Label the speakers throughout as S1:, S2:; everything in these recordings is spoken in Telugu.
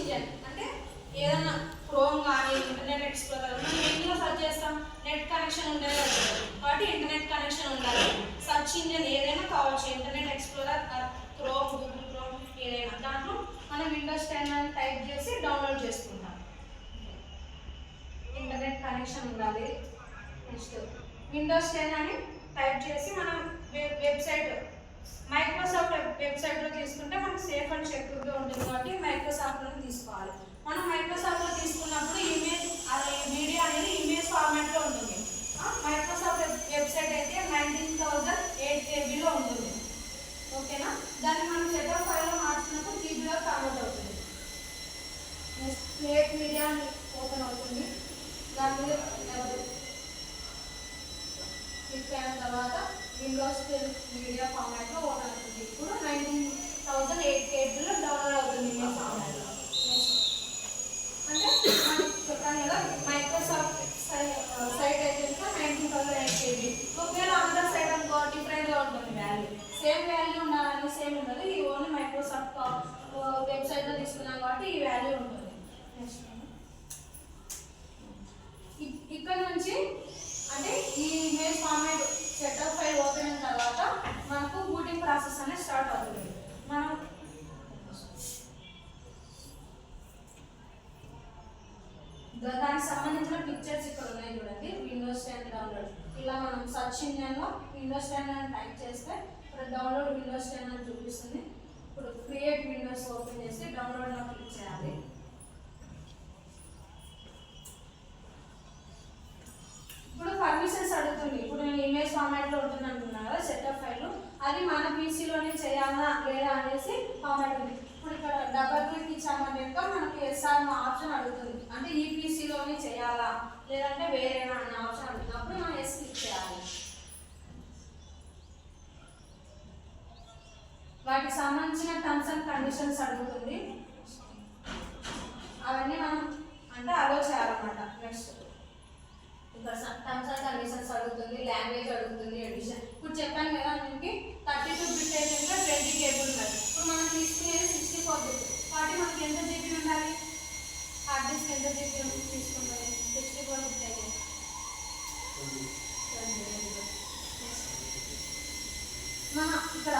S1: ఇంజన్ అంటే ఏదైనా క్రోమ్ కానీ ఇంటర్నెట్ ఎక్స్ప్లోరర్ మనం ఎందులో సర్చ్ చేస్తాం, నెట్ కనెక్షన్ ఉండేది కాబట్టి ఇంటర్నెట్ కనెక్షన్ ఉండాలి. సర్చ్ ఇంజన్ ఏదైనా కావచ్చు, internet explorer, chrome, Google chrome ఏదైనా. దాంట్లో మనం విండోస్ 10 అని టైప్ చేసి డౌన్లోడ్ చేసుకుంటాం. ఇంటర్నెట్ కనెక్షన్ ఉండాలి. నెక్స్ట్ విండోస్ 10 అని టైప్ చేసి మనం వెబ్సైట్ మైక్రోసాఫ్ట్ వెబ్సైట్లో తీసుకుంటే మనకు సేఫ్ అండ్ సెక్యూర్గా ఉంటుంది కాబట్టి మైక్రోసాఫ్ట్లో తీసుకోవాలి. మనం మైక్రోసాఫ్ట్లో తీసుకున్నప్పుడు ఇమేజ్ వీడియో అనేది ఇమేజ్ ఫార్మాట్లో ఉంటుంది. మైక్రోసాఫ్ట్ వెబ్సైట్ అయితే 19,008 KBలో ఉంటుంది. ఓకేనా, దాన్ని మనం సెటప్ ఫైల్లో మార్చుకున్నప్పుడు జీబీలో కన్వర్ట్ అవుతుంది. నెక్స్ట్ క్రియేట్ మీడియా ఓపెన్ అవుతుంది. దాని మీద క్లిక్ అయిన తర్వాత విండోస్ మీడియా ఫార్మాట్లో ఓపెన్ అవుతుంది. ఇప్పుడు 19,008 KBలో డౌన్లోడ్ అవుతుంది ఇమేజ్ ఫార్మాట్లో. నెక్స్ట్ అంటే మనం చెప్పాను కదా, మైక్రోసాఫ్ట్ సైట్ అయితే ఇంకా 19,008 KB. ఒకవేళ అందర్ సైట్ అనుకో డిఫరెంట్గా ఉంటుంది వాల్యూ, సేమ్ వాల్యూ ఉండాలని సేమ్ ఉండదు. ఈ ఓన్లీ మైక్రోసాఫ్ట్ వెబ్సైట్లో తీసుకున్నాం కాబట్టి ఈ వాల్యూ ఉంటుంది. నెక్స్ట్ ఇక్కడ నుంచి అంటే ఈ image format setup file open అయిన తర్వాత మనకు బూటింగ్ ప్రాసెస్ అనేది స్టార్ట్ అవుతుంది. మనం దానికి సంబంధించిన పిక్చర్స్ ఇక్కడ ఉన్నాయి చూడండి. విండోస్ 10 డౌన్లోడ్ ఇలా మనం సర్చ్ ఇంజన్లో విండోస్ 10 అని టైప్ చేస్తే ఇప్పుడు డౌన్లోడ్ విండోస్ 10 అని చూపిస్తుంది. ఇప్పుడు క్రియేట్ విండోస్ ఓపెన్ చేసి డౌన్లోడ్లో క్లిక్ చేయాలి. ఇప్పుడు పర్మిషన్స్ అడుగుతుంది. ఇప్పుడు నేను ఇమేజ్ ఫార్మాట్లో ఉంటుంది అంటున్నాను కదా సెటప్ ఫైల్, అది మన పీసీలోనే చేయాలా లేదా అనేసి ఫార్మాట్ ఉంది. ఇప్పుడు ఇక్కడ డబల్ క్లిక్ ఇచ్చామంటే మనకి ఎస్ఆర్ ఆప్షన్ అడుగుతుంది. అంటే ఈ పీసీలోనే చేయాలా లేదంటే వేరేనా అనే ఆప్షన్ అడుగుతుంది. అప్పుడు మనం ఎస్ క్లిక్ చేయాలి. వాటికి సంబంధించిన టర్మ్స్ అండ్ కండిషన్స్ అడుగుతుంది. అవన్నీ మనం అంటే అలో చేయాలన్నమాట. నెక్స్ట్ ఇక్కడ టర్మ్స్ అండ్ కండిషన్స్ అడుగుతుంది, లాంగ్వేజ్ అడుగుతుంది, ఎడిషన్. ఇప్పుడు చెప్పాను కదా మనకి 32 బిట్ అయితే 20 KB ఉంటుంది. ఇప్పుడు మనం తీసుకునేది 64 బిట్ కాబట్టి మనకి ఎంత జీబీ ఉండాలి, హార్డ్ డిస్క్ ఎంత జీబీ తీసుకుంటుంది 64 బిట్ అయితే మన ఇక్కడ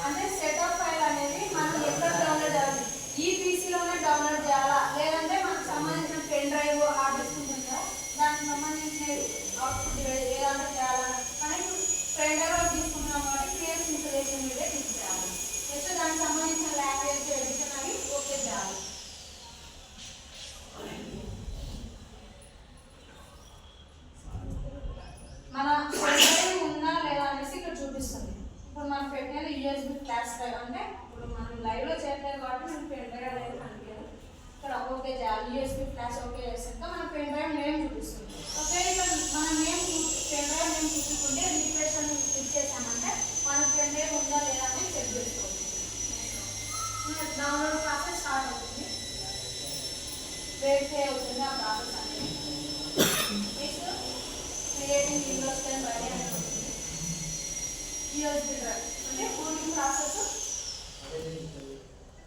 S1: అంటే సెటప్ ఫైల్ అనేది మనం ఎక్కడ డౌన్లోడ్ చేయాలి, ఈ పీసీలోనే డౌన్లోడ్ చేయాలా లేదంటే మనకు సంబంధించిన పెన్ డ్రైవ్ హార్డ్ డిస్క్ ఉంటుంది కదా దానికి సంబంధించిన అవుట్పుట్ ఏదైనా చేయాలన్నా కానీ పెన్ డ్రైవ్ తీసుకుంటున్నాం కాబట్టి క్లియర్ ఇన్స్టలేషన్ మీదే క్లిక్ చేయాలి. నెక్స్ట్ దానికి సంబంధించిన లాంగ్వేజ్ ఎడిషన్ అని ఓకే చేయాలి. మన పెన్ డ్రైవ్ ఉందా లేదా అనేసి ఇక్కడ చూపిస్తుంది. ఇప్పుడు మనం పెట్టినది USB ఫ్లాష్ డ్రైవ్ అంటే ఇప్పుడు మనం లైవ్లో చేయట్లేదు కాబట్టి మనం పెన్ డ్రైవ్ అనేది కనిపించదు. ఇక్కడ ఓకే చేయాలి. USB ఫ్లాష్ ఓకే చేసాక మన పెన్ డ్రైవ్ నేమ్ చూపిస్తుంది. ఓకే ఇక్కడ మన నేమ్ పెన్ డ్రైవ్ నేమ్ చూపించుకుంటే రిఫ్రెష్ అని క్లిక్ చేసామంటే మన పెన్ డ్రైవ్ ఉందా లేదా అని చెక్ చేసుకోవచ్చు. డౌన్లోడ్ ప్రాసెస్ స్టార్ట్ అవుతుంది. వెయిట్ అవుతుంది ఆ ప్రాసెస్ అనేది. నెక్స్ట్ క్రియేటింగ్ విండోస్ 10 రెడీ అని ఉంటుంది. USB డ్రైవ్ అంటే బూటింగ్ ప్రాసెస్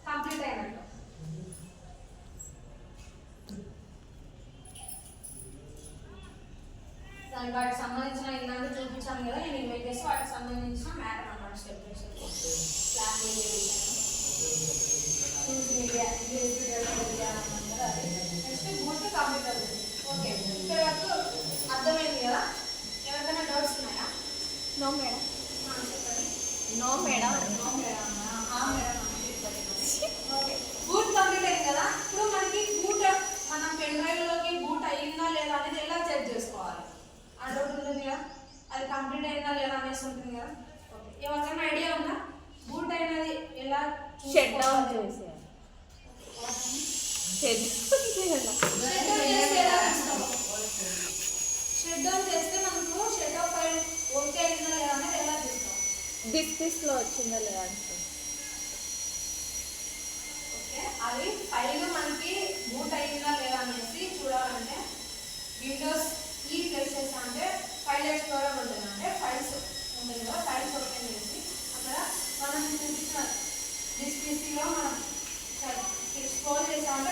S1: కంప్లీట్ అయినట్టు. వాటికి సంబంధించిన ఇలాంటి చూపించాను కదా నేను ఇమేజెస్ వాటికి సంబంధించిన మ్యాటర్ అన్నమాట. Step by step language media next boot complete అవుతుంది. ఓకే ఇక్కడ వరకు అర్థమైంది కదా. ఎవరికైనా డౌట్స్ ఉన్నాయా?
S2: No madam.
S1: చెప్పండి.
S2: No madam.
S1: No madam. Okay boot complete అయింది కదా. ఇప్పుడు మనకి బూట్ మనం పెన్ డ్రైవ్లోకి బూట్ అయ్యిందా లేదా అనేది ఎలా చెక్ చేసుకోవాలి ఆ డౌట్ ఉంటుంది కదా. అది కంప్లీట్ అయిందా లేదా అనేసి ఉంటుంది కదా. ఓకే ఎవరికైనా ఐడియా ఉందా బూట్ అయినది ఎలా
S2: షట్ డౌన్ చేసేయాలి.
S1: షట్ డౌన్ చేస్తే మనకు షట్ ఆఫ్ ఫైల్ ఓకే అయిందా లేదా అనేది ఎలా చూస్తాం.
S2: డిస్క్లో వచ్చిందా లేదా అంటే
S1: ఓకే అది ఫైల్ మనకి బూట్ అయిందా లేదా అనేసి చూడాలంటే విండోస్ ఈ ప్లేస్ చేస్తా అంటే ఫైల్ ఎక్స్ప్లోరర్ ఉంటుంది. అంటే ఫైల్స్ ఉంటుంది కదా ఫైల్స్ ఓపెన్ చేసి అక్కడ మనం చూపించిన దిస్ పీసీలో మనం స్క్రోల్ చేసామంటే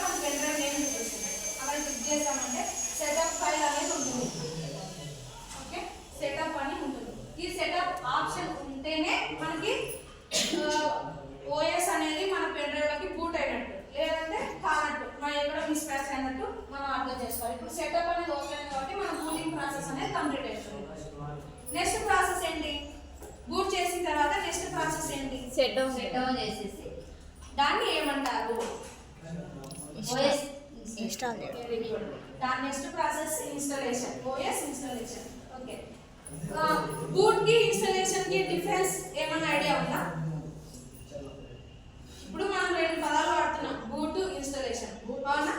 S1: కంప్లీట్ అవుతుంది. నెక్స్ట్ ప్రాసెస్ ఏంటి? బూట్ చేసిన తర్వాత నెక్స్ట్ ప్రాసెస్ ఏంటి?
S2: సెట్
S3: డౌన్ చేసేసి
S1: దాన్ని ఏమంటారు?
S3: ఓఎస్
S2: ఇన్స్టాల్ చేయడం.
S1: Very good. దాని next process installation, OS installation. Okay, boot కి ఇన్స్టాలేషన్ కి డిఫరెన్స్ ఏమైనా ఐడియా ఉందా? ఇప్పుడు మనం రెండు పదాలు వాడుతున్నాం, బూట్ ఇన్స్టాలేషన్. అవునా?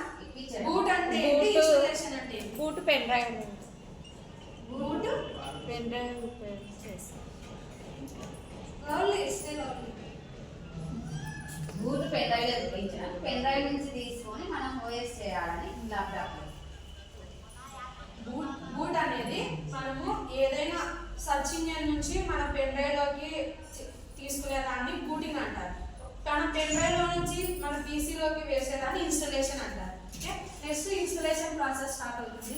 S1: బూట్ అంటే ఏంటి, ఇన్స్టాలేషన్ అంటే ఏంటి?
S2: Boot pen drive
S1: boot
S2: pen drive చేసి
S1: లవ్లీ ఇస్తే లవ్లీ.
S3: బూట్ పెన్ డ్రైవ్ తెప్పించాం, పెన్ డ్రైవ్ నుంచి తీసుకొని మనం ఓఎస్ చేయాలని ల్యాప్టాప్.
S1: బూట్ అనేది మనము ఏదైనా సర్చ్ ఇంజిన్ నుంచి మన పెన్ డ్రైవ్ లోకి తీసుకునేదాన్ని బూటింగ్ అంటారు. మన పెన్ డ్రైవ్ లో నుంచి మన పీసీలోకి వేసేదాన్ని ఇన్స్టాలేషన్ అంటారు. Okay, next installation process start అవుతుంది.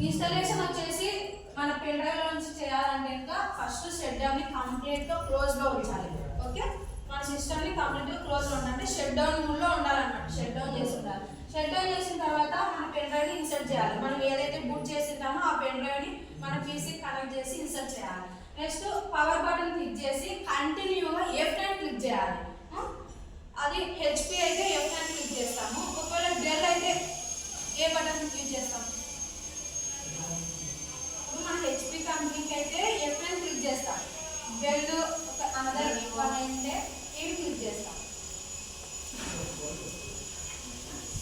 S1: ఇన్స్టాలేషన్ వచ్చేసి మన పెన్ డ్రైవ్ లో నుంచి చేయాలంటే ఇంకా ఫస్ట్ షట్ డౌన్ ని కంప్లీట్ గా క్లోజ్ లో ఉంచాలి. ఓకే, మన సిస్టమ్ ని కంప్లీట్ గా క్లోజ్ లో ఉండాలంటే షట్ డౌన్ మూడ్ లో ఉండాలన్నమాట. షట్ డౌన్ చేసి ఉండాలి. షట్ డౌన్ చేసిన తర్వాత మన పెన్ డ్రైవ్ ని ఇన్సర్ట్ చేయాలి. మనం ఏదైతే బూట్ చేసింటామో ఆ పెన్ డ్రైవ్ ని మన పీసీ కనెక్ట్ చేసి ఇన్సర్ట్ చేయాలి. నెక్స్ట్ పవర్ బటన్ క్లిక్ చేసి కంటిన్యూగా F9 క్లిక్ చేయాలి. అది హెచ్పి అయితే F9 క్లిక్ చేస్తాము. ఒకవేళ డెల్ అయితే ఏ బటన్ క్లిక్ చేస్తాము? ఇప్పుడు మన హెచ్పి కంపెనీకి అయితే F9 క్లిక్ చేస్తాం. డెల్ ఒక అనదర్ వన్ అయితే ఏమి క్లిక్ చేస్తాం?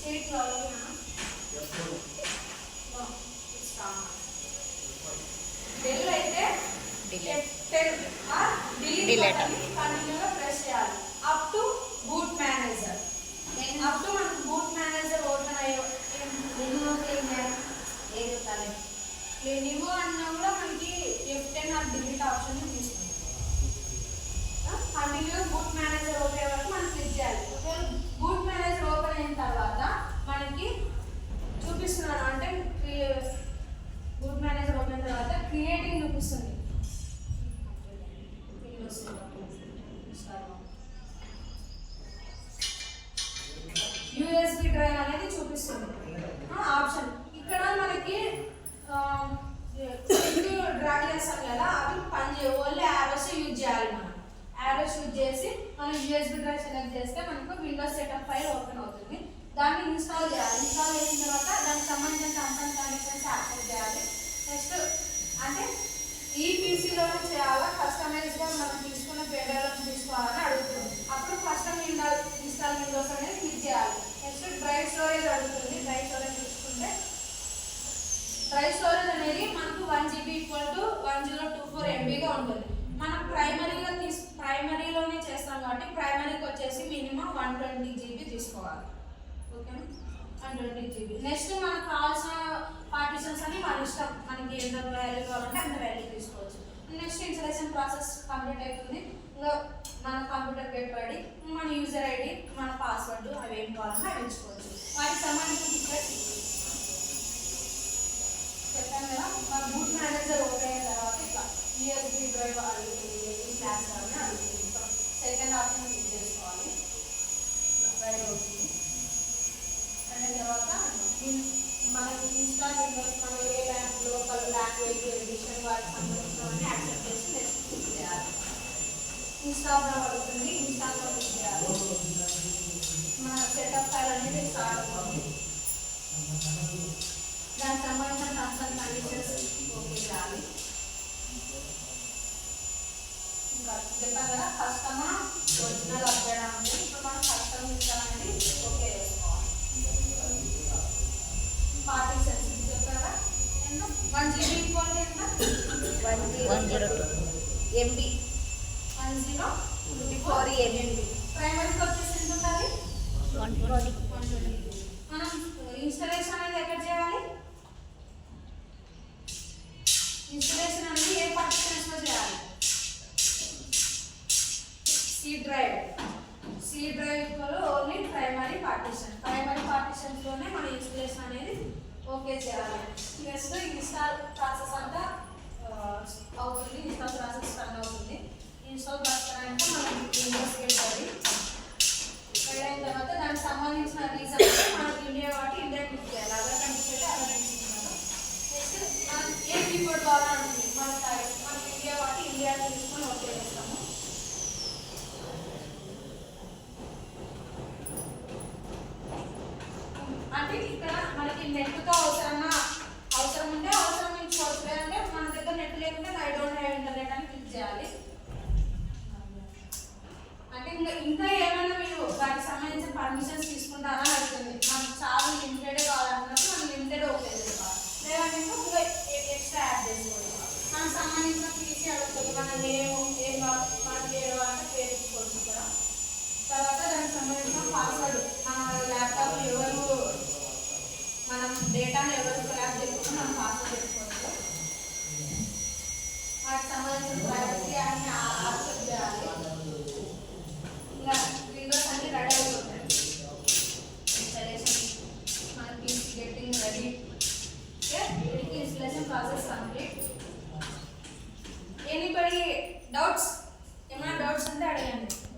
S1: సీట్ లాగినా డెల్ అయితే డిలీట్ కంటిన్యూగా ప్రెస్ చేయాలి up to boot manager. Up to మనకు బూట్ మేనేజర్ ఓపెన్ అయ్యో లెనివో అన్నా కూడా మనకి F10 ఆ డిలీట్ ఆప్షన్ తీసుకుంటాం. కంటిన్యూగా బూట్ మేనేజర్ ఓపెన్ అయ్యే వరకు మనం క్లిక్ చేయాలి. బూట్ మేనేజర్ ఓపెన్ అయిన తర్వాత మనకి చూపిస్తున్నాను అంటే బూట్ మేనేజర్ ఓపెన్ అయిన తర్వాత క్రియేటింగ్ చూపిస్తుంది. యూఎస్బి డ్రైవ్ అనేది చూపిస్తుంది ఆప్షన్. ఇక్కడ మనకి డ్రాగ్ చేస్తాం కదా, అవి పని చేయ ఓన్లీ యారోస్ యూజ్ చేయాలి. మనం యారోస్ యూజ్ చేసి మనం యూఎస్బి డ్రైవ్ సెలెక్ట్ చేస్తే మనకు విండోస్ సెటప్ ఫైల్ ఓపెన్ అవుతుంది. దాన్ని ఇన్స్టాల్ చేయాలి. ఇన్స్టాల్ చేసిన తర్వాత దానికి సంబంధించిన టర్మ్స్ అండ్ కండిషన్స్ యాక్సెప్ట్ చేయాలి. నెక్స్ట్ అంటే ఈ పీసీలోనే చేయాలా, కస్టమైజ్గా మనం తీసుకున్న పేడలో తీసుకోవాలని అడుగుతుంది. అప్పుడు కస్టమ్ ఇన్స్టాల్ విండోస్ అనేది క్లిక్ చేయాలి. నెక్స్ట్ డ్రైవ్ స్టోరేజ్ అడుగుతుంది. డ్రైవ్ స్టోరేజ్ తీసుకుంటే డ్రైవ్ స్టోరేజ్ అనేది మనకు 1 GB = 1024 MBగా ఉంటుంది. మనం ప్రైమరీలోనే చేస్తాం కాబట్టి ప్రైమరీకి వచ్చేసి మినిమం 120 GB తీసుకోవాలి. ఓకేనా, 120 GB. నెక్స్ట్ మనకు కావాల్సిన పార్టిషన్స్ అని మన ఇష్టం, మనకి ఎంత వాల్యూ కావాలంటే అంత వాల్యూ తీసుకోవచ్చు. నెక్స్ట్ ఇన్స్టాలేషన్ ప్రాసెస్ కంప్లీట్ అవుతుంది. ఇంకా మన కంప్యూటర్ గెట్ రెడీ, మన యూజర్ ఐడి, మన పాస్వర్డ్ అవి ఏం కావాలంటే అవి ఎంచుకోవచ్చు. వాటికి సంబంధించిన చెప్పాను కదా, మన బూట్ మేనేజర్ ఓపెన్ అయిన తర్వాత ఇట్లా యూఎస్బి డ్రైవ్ అడుగుతుంది, ఈ క్లాస్ అని అడుగుతుంది. సెకండ్ ఆప్షన్ క్లిక్ చేసుకోవాలి. డ్రైవ్ అవుతుంది. అయిన తర్వాత మనకి ఇన్స్టాల్ విండోస్ మన ఏ లోకల్ లాంగ్వేజ్ ఎడిషన్ వాటికి సంబంధించినవన్నీ యాక్సెప్ట్ చేసి నెక్స్ట్ క్లిక్ చేయాలి. ఇన్స్టాల్ అవుతుంది. ఇన్స్టాల్ క్లిక్ చేయాలి. మన సెటప్ ఫైల్ అనేది స్టార్ట్ అవుతుంది. దానికి సంబంధించిన టర్మ్స్ అండ్ కండిషన్స్ ఓకే చేయాలి. ఇంకా చెప్పాను కదా, కస్టమర్ ఒరిజినల్ అప్డేట్ ఉంది. ఇప్పుడు మనం కస్టమర్ ఇన్స్టాల్ అనేది ఓకే చేసుకోవాలి. పార్టిషన్స్ చెప్పారా? 1 GB = ఎంత?
S2: 102 MB
S1: 1024 MB. ప్రైమరీకి వచ్చేసి ఎంత ఉండాలి?
S2: 120.
S1: మనం ఇన్స్టాలేషన్ అనేది ఎక్కడ చేయాలి? ఇన్స్టాలేషన్ అనేది ఏ పార్టిషన్స్ లో చేయాలి? C drive only primary partitions లోనే మన ఇన్స్టాలేషన్ అనేది ఓకే చేయాలి. నెక్స్ట్ ఇన్స్టాల్ ప్రాసెస్ అంతా అవుతుంది. ఇన్స్టాల్ ప్రాసెస్ రన్ అవుతుంది. ఇన్స్టాల్ ప్రాసెస్ అంటే మనం విండోస్ వెళ్ళాలి. అయిన తర్వాత దానికి సంబంధించిన రీజన్ మనకి ఇండియా కాబట్టి ఇండియా క్లిక్ చేయాలి. అదర్ కంట్రీస్ అయితే అదర్ కంట్రీస్. నెక్స్ట్ ఇంపోర్ట్ కావాలంటుంది మన ఇండియా వాటి ఇండియా తీసుకొని ఓకే చేస్తాము. అంటే ఇక్కడ మనకి నెట్తో అవసరం ఉంటే అవసరం ఇంచుకోవచ్చు, లేదంటే మన దగ్గర నెట్ లేకుంటే ఐ డోంట్ హ్యావ్ ఇంటర్నెట్ అని క్లిక్ చేయాలి. అంటే ఇంకా ఏమైనా మీరు వాటికి సంబంధించిన పర్మిషన్స్ తీసుకుంటారా అవుతుంది. మనకు చాలా లిమిటెడ్ కావాలన్నప్పుడు మనం లిమిటెడ్ ఓకే చేసుకోవాలి, లేదంటే ఇంకా ఎక్స్ట్రా యాడ్ చేసుకోవాలి. మనకు సంబంధించిన పీసీ అడుగుతుంది, మన నేమ్ ఏం మన పేరు అంటే పేరు ఇచ్చుకోవచ్చు ఇక్కడ. తర్వాత దానికి సంబంధించిన పాస్వర్డ్, మన ల్యాప్టాప్ ఎవరు మనం డేటాను ఎవరు క్రాక్ చేసుకుంటే మనం పాస్వర్డ్ పెట్టుకోవచ్చు. వాటికి సంబంధించిన ప్రైవసీ అన్ని యాక్సెప్ట్ చేయాలి. ఇంకా విండోస్ అన్ని రెడీ అవుతుంటాయి. ఇన్స్టాలేషన్ మన PC getting ready. Okay, installation process complete.